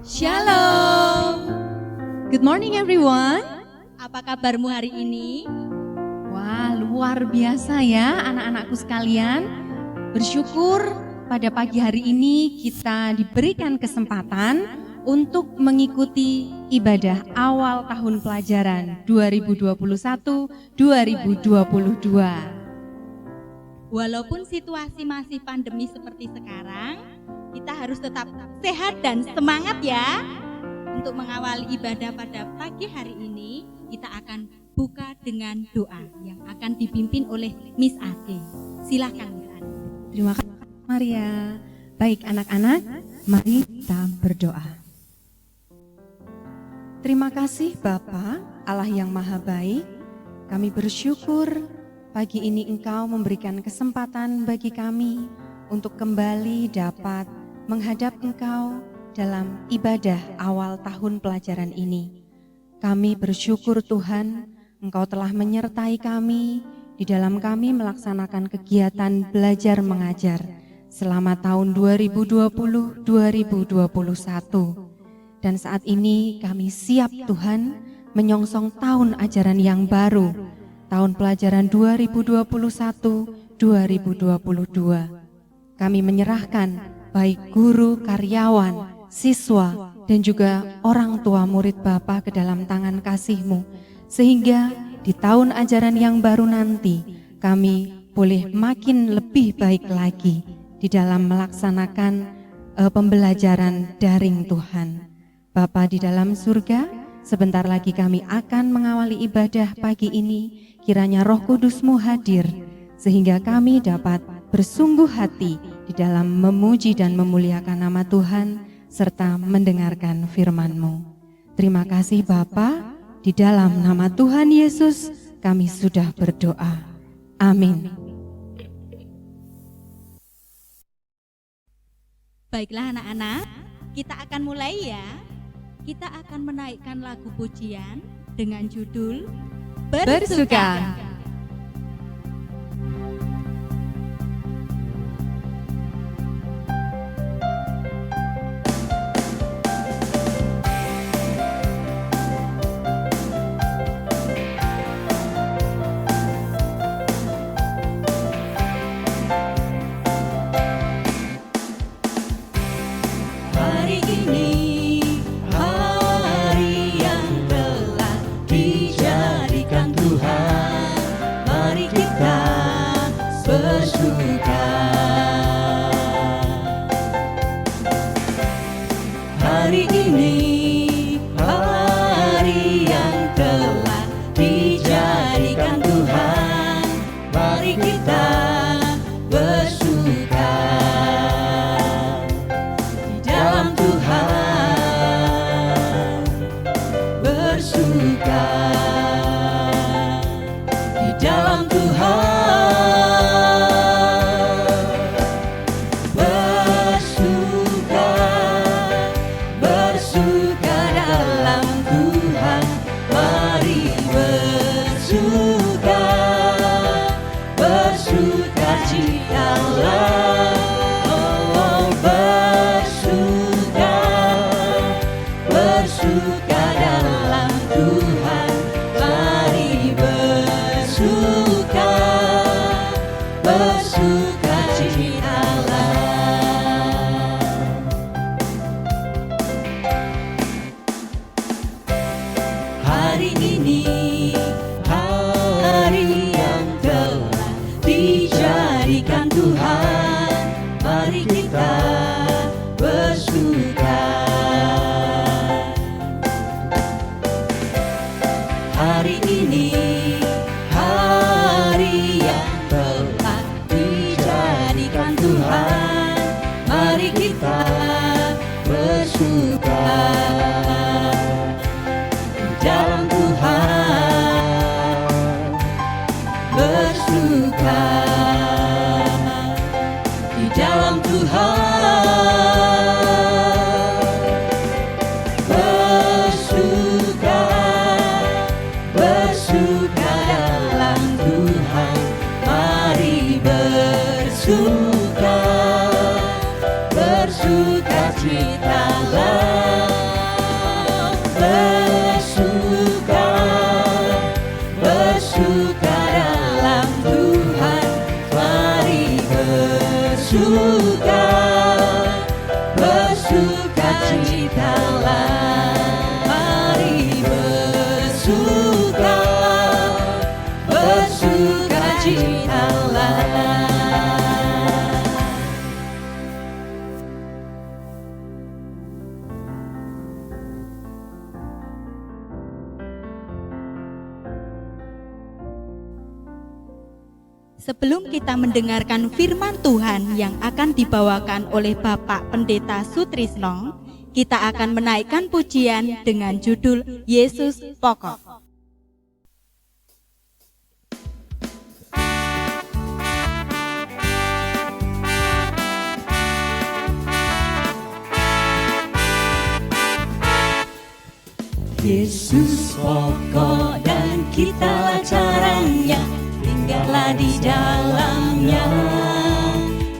Shalom. Good morning everyone. Apa kabarmu hari ini? Wah, luar biasa ya anak-anakku sekalian. Bersyukur pada pagi hari ini kita diberikan kesempatan untuk mengikuti ibadah awal tahun pelajaran 2021-2022. Walaupun situasi masih pandemi seperti sekarang, kita harus tetap sehat dan semangat ya. Untuk mengawali ibadah pada pagi hari ini, kita akan buka dengan doa yang akan dipimpin oleh Miss Ade. Silakan Miss Ade. Terima kasih Maria. Baik anak-anak, mari kita berdoa. Terima kasih Bapa, Allah yang Maha Baik. Kami bersyukur pagi ini Engkau memberikan kesempatan bagi kami untuk kembali dapat menghadap Engkau dalam ibadah awal tahun pelajaran ini. Kami bersyukur Tuhan, Engkau telah menyertai kami di dalam kami melaksanakan kegiatan belajar mengajar selama tahun 2020-2021. Dan saat ini kami siap Tuhan menyongsong tahun ajaran yang baru, tahun pelajaran 2021-2022. Kami menyerahkan baik guru, karyawan, siswa, dan juga orang tua murid Bapa ke dalam tangan kasih-Mu, sehingga di tahun ajaran yang baru nanti kami boleh makin lebih baik lagi di dalam melaksanakan pembelajaran daring Tuhan. Bapa di dalam surga, sebentar lagi kami akan mengawali ibadah pagi ini. Kiranya Roh Kudus-Mu hadir, sehingga kami dapat bersungguh hati di dalam memuji dan memuliakan nama Tuhan, serta mendengarkan firman-Mu. Terima kasih Bapa, di dalam nama Tuhan Yesus kami sudah berdoa. Amin. Baiklah anak-anak, kita akan mulai ya. Kita akan menaikkan lagu pujian dengan judul Bersuka. Hari ini hari yang telah dijadikan Tuhan, mari kita bersuka. Hari ini hari yang telah dijadikan Tuhan, mari kita bersuka. Di dalam Tuhan bersuka, di dalam Tuhan bersuka, bersuka dalam Tuhan, mari bersuka, bersuka citalah. Oh, bersuka, bersuka dalam Tuhan, mari bersuka, bersuka citalah. Hari ini hari yang telah dijadikan Tuhan, mari kita bersuka. Hari ini hari yang telah dijadikan Tuhan, mari kita bersuka. Di dalam Tuhan bersuka, di dalam Tuhan bersuka, bersuka dalam Tuhan, mari bersuka, bersukacitalah, bersuka dalam Tuhan. Mari bersukacitalah, mari bersukacitalah. Sebelum kita mendengarkan firman Tuhan yang akan dibawakan oleh Bapak Pendeta Sutrisno, kita akan menaikkan pujian dengan judul Yesus Pokok. Yesus pokok dan kitalah caranya, tinggallah di dalamnya.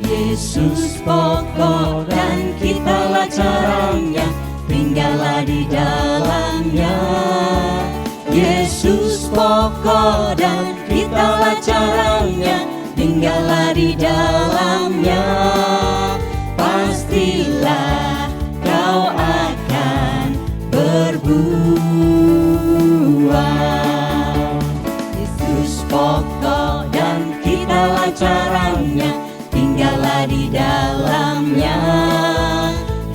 Yesus pokok dan kitalah caranya, tinggallah di dalamnya. Yesus pokok dan kitalah caranya, tinggallah di dalamnya. Pastilah kau akan berbuah. Yesus pokok dan kitalah caranya, tinggallah di dalamnya.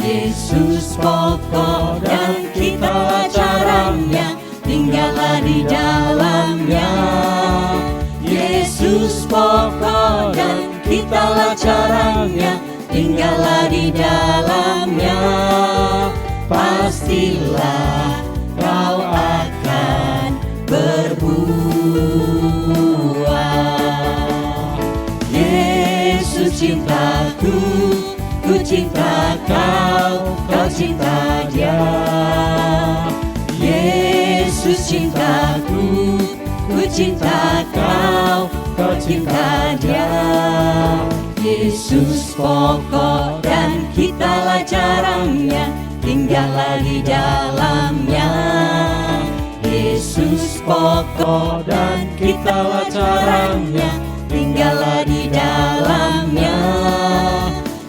Yesus pokok dan kitalah caranya, tinggallah di dalamnya. Yesus pokok dan kitalah caranya, tinggallah di dalamnya. Pastilah kau akan berbuah. Yesus cintaku, ku cinta kau, kau cinta Dia. Yesus cintaku, ku cinta kau, kau cinta Dia. Yesus pokok dan kitalah caranya, tinggallah di dalamnya. Yesus pokok dan kitalah caranya, tinggallah di dalamnya.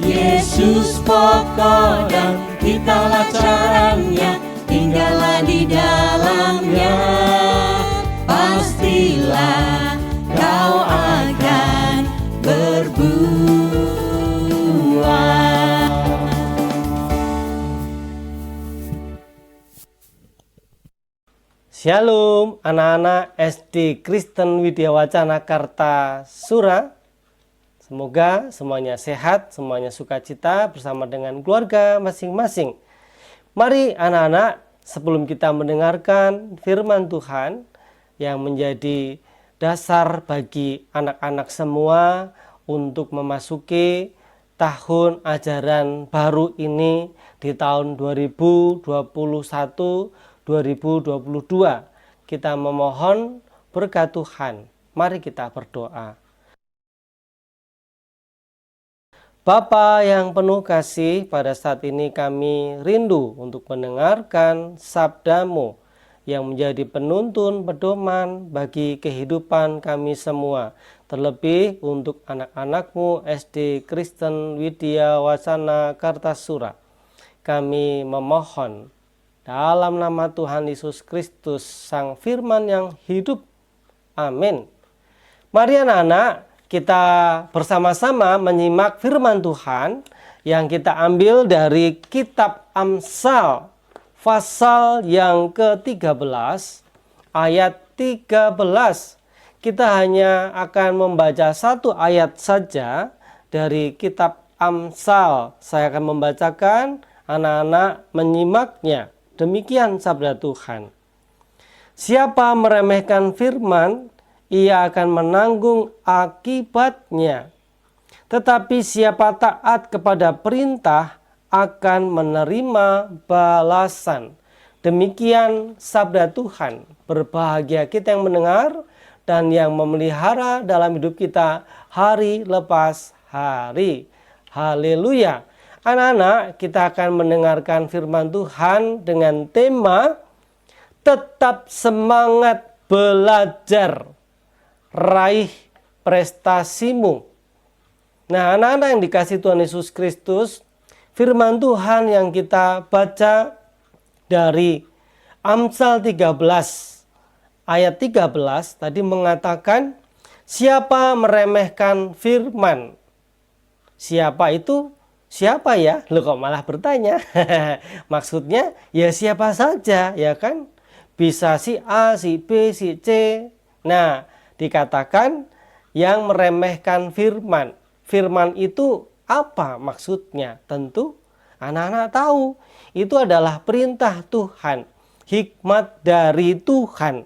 Yesus pokok dan kitalah caranya, tinggallah di dalamnya. Pastilah kau akan berbuah. Shalom anak-anak SD Kristen Widya Wacana Kartasura. Semoga semuanya sehat, semuanya sukacita bersama dengan keluarga masing-masing. Mari anak-anak, sebelum kita mendengarkan firman Tuhan yang menjadi dasar bagi anak-anak semua untuk memasuki tahun ajaran baru ini di tahun 2021-2022, kita memohon berkat Tuhan. Mari kita berdoa. Bapa yang penuh kasih, pada saat ini kami rindu untuk mendengarkan sabda-Mu yang menjadi penuntun pedoman bagi kehidupan kami semua. Terlebih untuk anak-anak-Mu SD Kristen Widya Wacana Kartasura. Kami memohon dalam nama Tuhan Yesus Kristus, Sang Firman yang hidup. Amin. Mari anak-anak, kita bersama-sama menyimak firman Tuhan yang kita ambil dari kitab Amsal, pasal yang ke-13, ayat 13. Kita hanya akan membaca satu ayat saja dari kitab Amsal. Saya akan membacakan, anak-anak menyimaknya. Demikian sabda Tuhan. Siapa meremehkan firman, ia akan menanggung akibatnya. Tetapi siapa taat kepada perintah akan menerima balasan. Demikian sabda Tuhan. Berbahagia kita yang mendengar dan yang memelihara dalam hidup kita hari lepas hari. Haleluya. Anak-anak, kita akan mendengarkan firman Tuhan dengan tema tetap semangat belajar, raih prestasimu. Nah, anak-anak yang dikasihi Tuhan Yesus Kristus, firman Tuhan yang kita baca dari Amsal 13 ayat 13 tadi mengatakan, siapa meremehkan firman? Siapa itu? Siapa ya? Lu kok malah bertanya? Maksudnya ya siapa saja, ya kan? Bisa si A, si B, si C. Nah, dikatakan yang meremehkan firman. Firman itu apa maksudnya? Tentu anak-anak tahu. Itu adalah perintah Tuhan, hikmat dari Tuhan.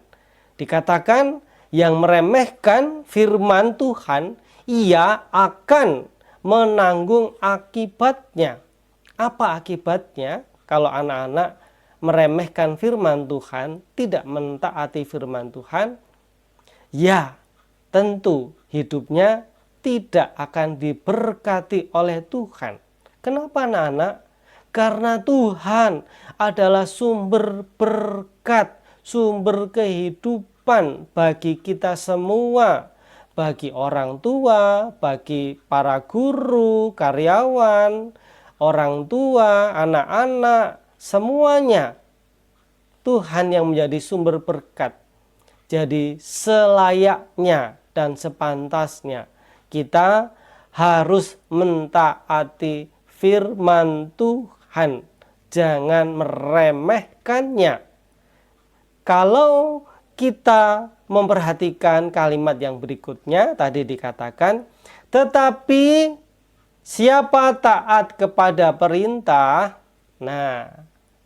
Dikatakan yang meremehkan firman Tuhan, ia akan menanggung akibatnya. Apa akibatnya kalau anak-anak meremehkan firman Tuhan, tidak mentaati firman Tuhan? Ya, tentu hidupnya tidak akan diberkati oleh Tuhan. Kenapa anak-anak? Karena Tuhan adalah sumber berkat, sumber kehidupan bagi kita semua. Bagi orang tua, bagi para guru, karyawan, orang tua, anak-anak, semuanya Tuhan yang menjadi sumber berkat. Jadi selayaknya dan sepantasnya kita harus mentaati firman Tuhan, jangan meremehkannya. Kalau kita memperhatikan kalimat yang berikutnya, tadi dikatakan, tetapi siapa taat kepada perintah. Nah,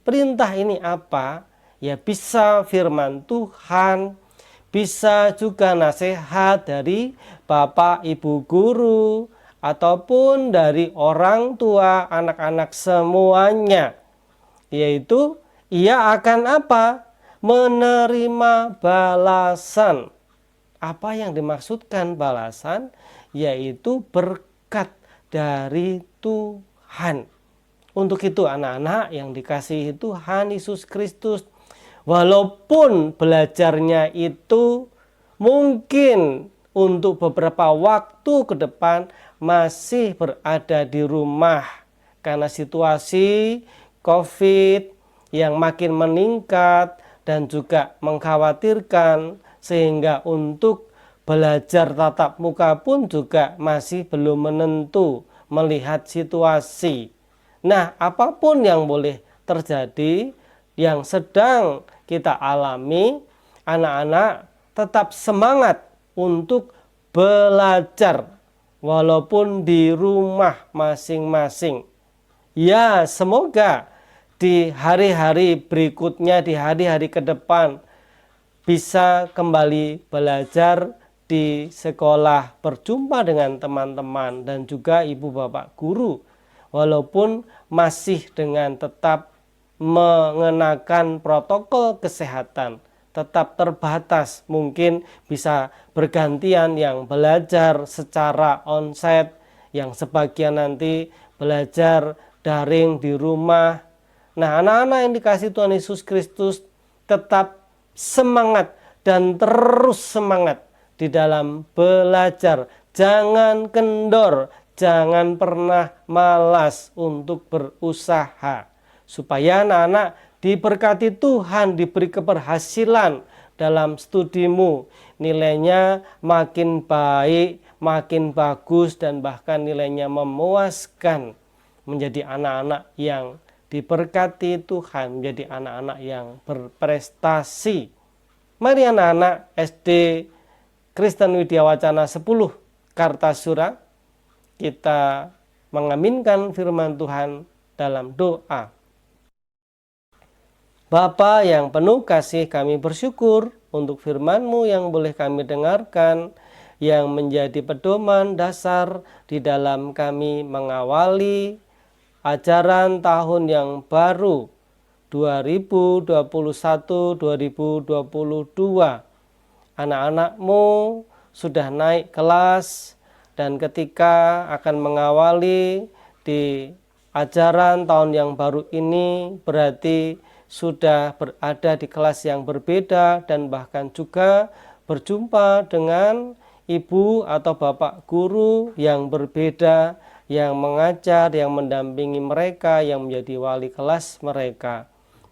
perintah ini apa? Ya bisa firman Tuhan, bisa juga nasihat dari Bapak Ibu guru, ataupun dari orang tua, anak-anak semuanya. Yaitu ia akan apa? Menerima balasan. Apa yang dimaksudkan balasan? Yaitu berkat dari Tuhan. Untuk itu anak-anak yang dikasihi Tuhan Yesus Kristus, walaupun belajarnya itu mungkin untuk beberapa waktu ke depan masih berada di rumah karena situasi COVID yang makin meningkat dan juga mengkhawatirkan, sehingga untuk belajar tatap muka pun juga masih belum menentu melihat situasi. Nah, apapun yang boleh terjadi, yang sedang kita alami, anak-anak tetap semangat untuk belajar walaupun di rumah masing-masing. Ya, semoga di hari-hari berikutnya, di hari-hari ke depan bisa kembali belajar di sekolah, berjumpa dengan teman-teman dan juga ibu bapak guru, walaupun masih dengan tetap mengenakan protokol kesehatan, tetap terbatas, mungkin bisa bergantian yang belajar secara onsite, yang sebagian nanti belajar daring di rumah. Nah, anak-anak yang dikasihi Tuhan Yesus Kristus, tetap semangat dan terus semangat di dalam belajar. Jangan kendor, jangan pernah malas untuk berusaha. Supaya anak-anak diberkati Tuhan, diberi keberhasilan dalam studimu. Nilainya makin baik, makin bagus, dan bahkan nilainya memuaskan. Menjadi anak-anak yang diberkati Tuhan, menjadi anak-anak yang berprestasi. Mari anak-anak SD Kristen Widya Wacana 10 Kartasura, kita mengaminkan firman Tuhan dalam doa. Bapa yang penuh kasih, kami bersyukur untuk firman-Mu yang boleh kami dengarkan, yang menjadi pedoman dasar di dalam kami mengawali ajaran tahun yang baru 2021-2022. Anak-anak-Mu sudah naik kelas dan ketika akan mengawali di ajaran tahun yang baru ini berarti sudah berada di kelas yang berbeda dan bahkan juga berjumpa dengan ibu atau bapak guru yang berbeda, yang mengajar, yang mendampingi mereka, yang menjadi wali kelas mereka.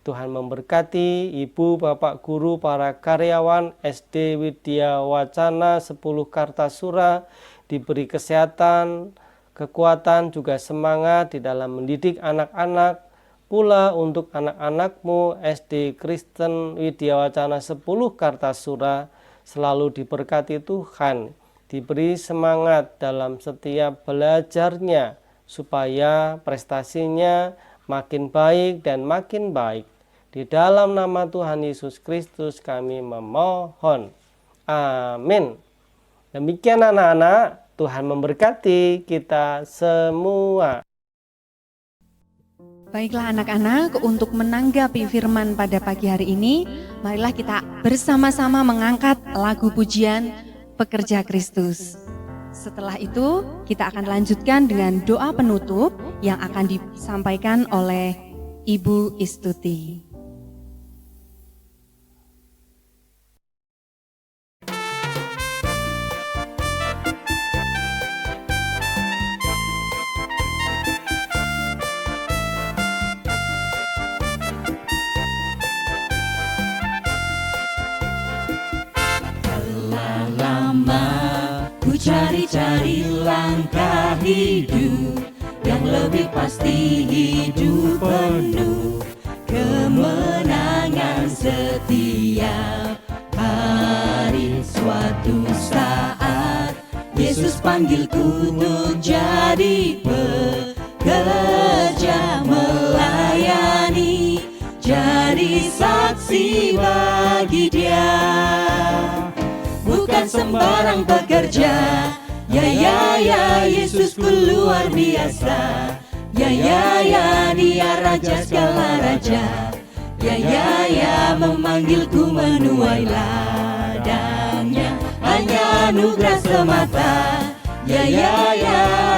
Tuhan memberkati ibu, bapak guru, para karyawan SD Widya Wacana 10 Kartasura, diberi kesehatan, kekuatan, juga semangat di dalam mendidik anak-anak. Pula untuk anak-anakmu SD Kristen Widya Wacana 10 Kartasura selalu diberkati Tuhan, diberi semangat dalam setiap belajarnya supaya prestasinya makin baik dan makin baik. Di dalam nama Tuhan Yesus Kristus kami memohon. Amin. Demikian anak-anak, Tuhan memberkati kita semua. Baiklah anak-anak, untuk menanggapi firman pada pagi hari ini, marilah kita bersama-sama mengangkat lagu pujian Pekerja Kristus. Setelah itu, kita akan lanjutkan dengan doa penutup yang akan disampaikan oleh Ibu Istuti. Cari-cari langkah hidup yang lebih pasti, hidup penuh kemenangan setiap hari. Suatu saat Yesus panggilku untuk jadi pekerja, melayani, jadi saksi bagi Dia. Bukan sembarang pekerja, ya, Yesusku luar biasa. Ya, Dia Raja segala raja. Ya, memanggilku menuai ladangnya. Hanya anugerah semata. Ya,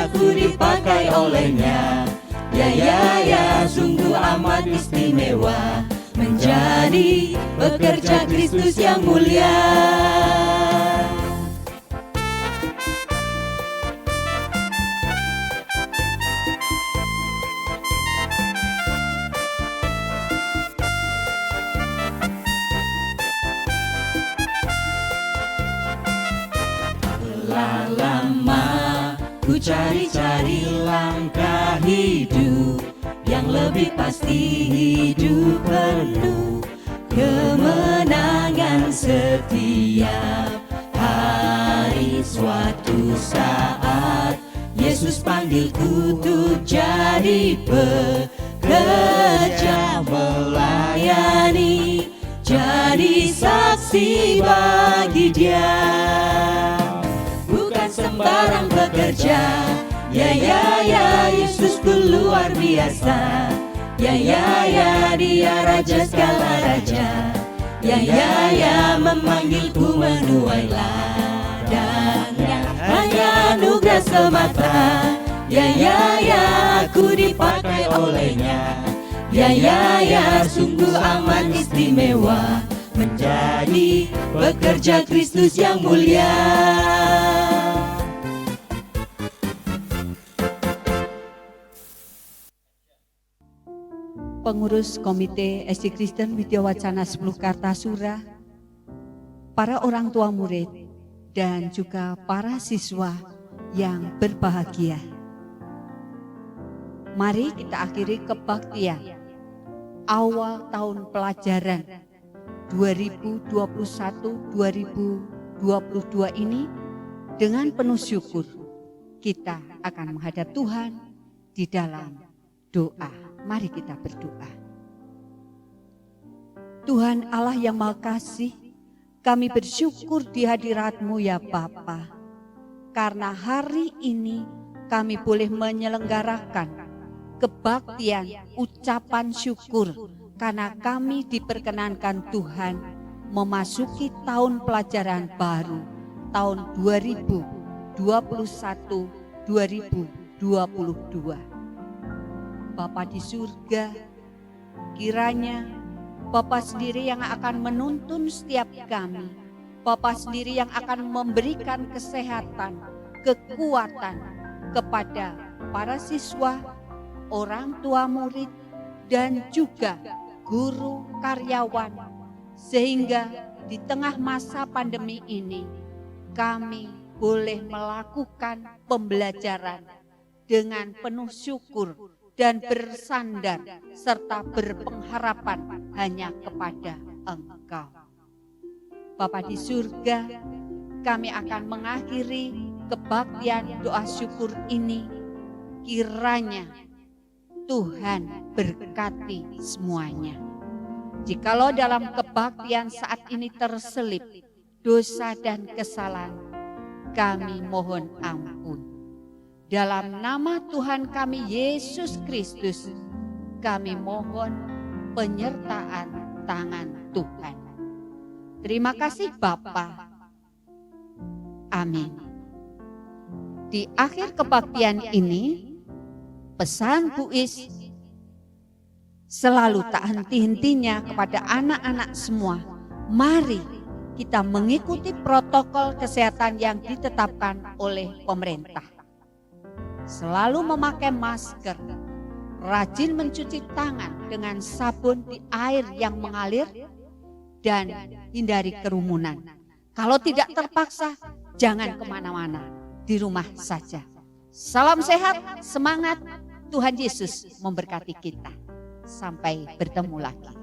aku dipakai olehnya. Ya, sungguh amat istimewa menjadi pekerja Kristus yang mulia. Ku cari-cari langkah hidup yang lebih pasti, hidup penuh kemenangan setiap hari. Suatu saat Yesus panggilku untuk jadi pekerja, melayani, jadi saksi bagi Dia. Bukan sembarang pekerja, ya, Yesusku luar biasa. Ya, Dia Raja segala raja. Ya, memanggilku menuai ladangnya. Hanya anugerah semata. Ya, aku dipakai olehnya. Ya, sungguh amat istimewa menjadi pekerja Kristus yang mulia. Pengurus Komite SD Kristen Widya Wacana 10 Kartasura, para orang tua murid, dan juga para siswa yang berbahagia. Mari kita akhiri kebaktian awal tahun pelajaran 2021-2022 ini dengan penuh syukur. Kita akan menghadap Tuhan di dalam doa. Mari kita berdoa. Tuhan Allah yang Maha Kasih, kami bersyukur di hadirat-Mu ya Bapa, karena hari ini kami boleh menyelenggarakan kebaktian ucapan syukur karena kami diperkenankan Tuhan memasuki tahun pelajaran baru tahun 2021-2022. Bapa di surga, kiranya Bapa sendiri yang akan menuntun setiap kami. Bapa sendiri yang akan memberikan kesehatan, kekuatan kepada para siswa, orang tua murid, dan juga guru karyawan. Sehingga di tengah masa pandemi ini, kami boleh melakukan pembelajaran dengan penuh syukur dan bersandar serta berpengharapan hanya kepada Engkau. Bapa di surga, kami akan mengakhiri kebaktian doa syukur ini. Kiranya Tuhan berkati semuanya. Jikalau dalam kebaktian saat ini terselip dosa dan kesalahan, kami mohon ampun. Dalam nama Tuhan kami Yesus Kristus, kami mohon penyertaan tangan Tuhan. Terima kasih Bapa. Amin. Di akhir kebaktian ini, pesan Bu Is selalu tak henti-hentinya kepada anak-anak semua. Mari kita mengikuti protokol kesehatan yang ditetapkan oleh pemerintah. Selalu memakai masker, rajin mencuci tangan dengan sabun di air yang mengalir, dan hindari kerumunan. Kalau tidak terpaksa, jangan kemana-mana, di rumah saja. Salam sehat, semangat, Tuhan Yesus memberkati kita. Sampai bertemu lagi.